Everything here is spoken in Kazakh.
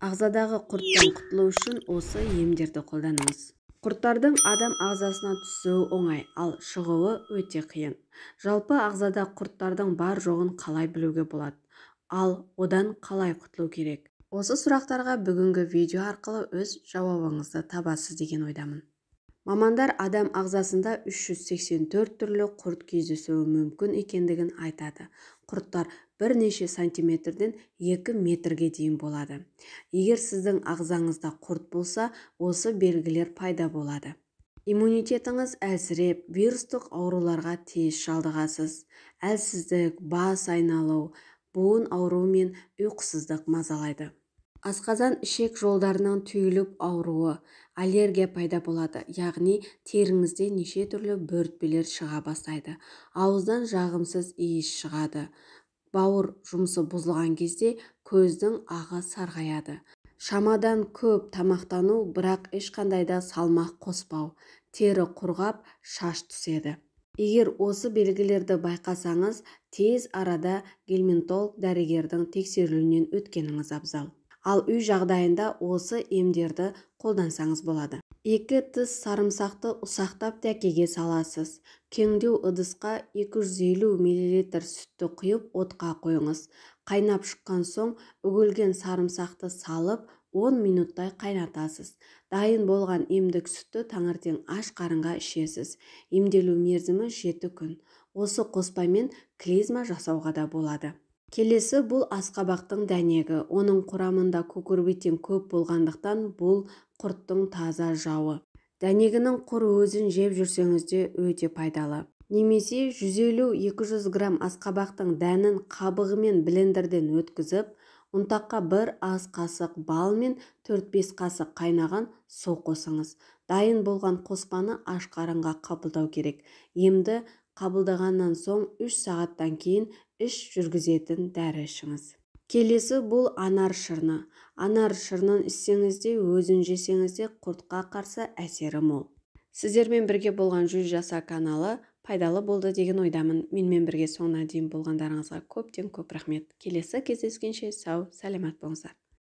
Ағзадағы құрттан құтылу үшін осы емдерді қолданыңыз. Құрттардың адам ағзасына түсуі оңай, ал шығуы өте қиын. Жалпы ағзада құрттардың бар жоғын қалай білуге болады? Ал одан қалай құтылу керек? Осы сұрақтарға бүгінгі видео арқылы өз жауабыңызды табасыз деген ойдамын. Мамандар адам ағзасында 384 түрлі құрт кездесуі мүмкін екендігін айтады. Құрттар бірнеше сантиметрден 2 метрге дейін болады. Егер сіздің ағзаңызда құрт болса, осы белгілер пайда болады. Иммунитетіңіз әлсіреп, вирустық ауруларға тез шалдығасыз. Әлсіздік, бас айналу, буын ауруы мен ұйқысыздық мазалайды. Асқазан ішек жолдарының түйіліп ауруы, аллергия пайда болады, яғни теріңізде неше түрлі бөртпелер шыға бастайды. Ауыздан жағымсыз иіс шығады. Бауыр жұмысы бұзылған кезде көздің ағы сарғаяды. Шамадан көп тамақтану, бірақ ешқандай да салмақ қоспау. Тері құрғап, шаш түседі. Егер осы белгілерді байқасаңыз, тез арада гельминтолог дәрігердің тексерілуінен өткеніңіз абзал. Ал үй жағдайында осы емдерді қолдансаңыз болады. 2 тіс сарымсақты ұсақтап дәкеге саласыз. Кеңдеу ыдысқа 250 мл сүтті құйып отқа қойыңыз. Қайнап шыққан соң үгілген сарымсақты салып 10 минуттай қайнатасыз. Дайын болған емдік сүтті таңертең аш қарынға ішесіз. Емделу мерзімі 7 күн. Осы қоспамен клизма жасауға да болады. Келесі бұл асқабақтың дәнегі. Оның құрамында кукурбитин көп болғандықтан бұл құрттың таза жауы. Дәнегінің құр өзін жеп жүрсеңіз де өте пайдалы. Немесе 150-200 грамм асқабақтың дәнін қабығымен блендерден өткізіп, ұнтаққа 1 ас қасық бал мен 4-5 қасық қайнаған су қосыңыз. Дайын болған қоспаны аш қарынға қабылдау керек. Емді қабылдағаннан соң 3 сағаттан кейін іш жүргізетін дәрі ішіңіз. Келесі бұл анар шырны. Анар шырнын ішсеңіз де, өзін жесеңіз де құртқа қарсы әсері мол. Сіздермен бірге болған 100 жаса каналы пайдалы болды деген ойдамын. Менімен бірге соңына дейін болғандарыңызға көптен көп рахмет. Келесі кездескенше сау, сәлемет болыңыздар.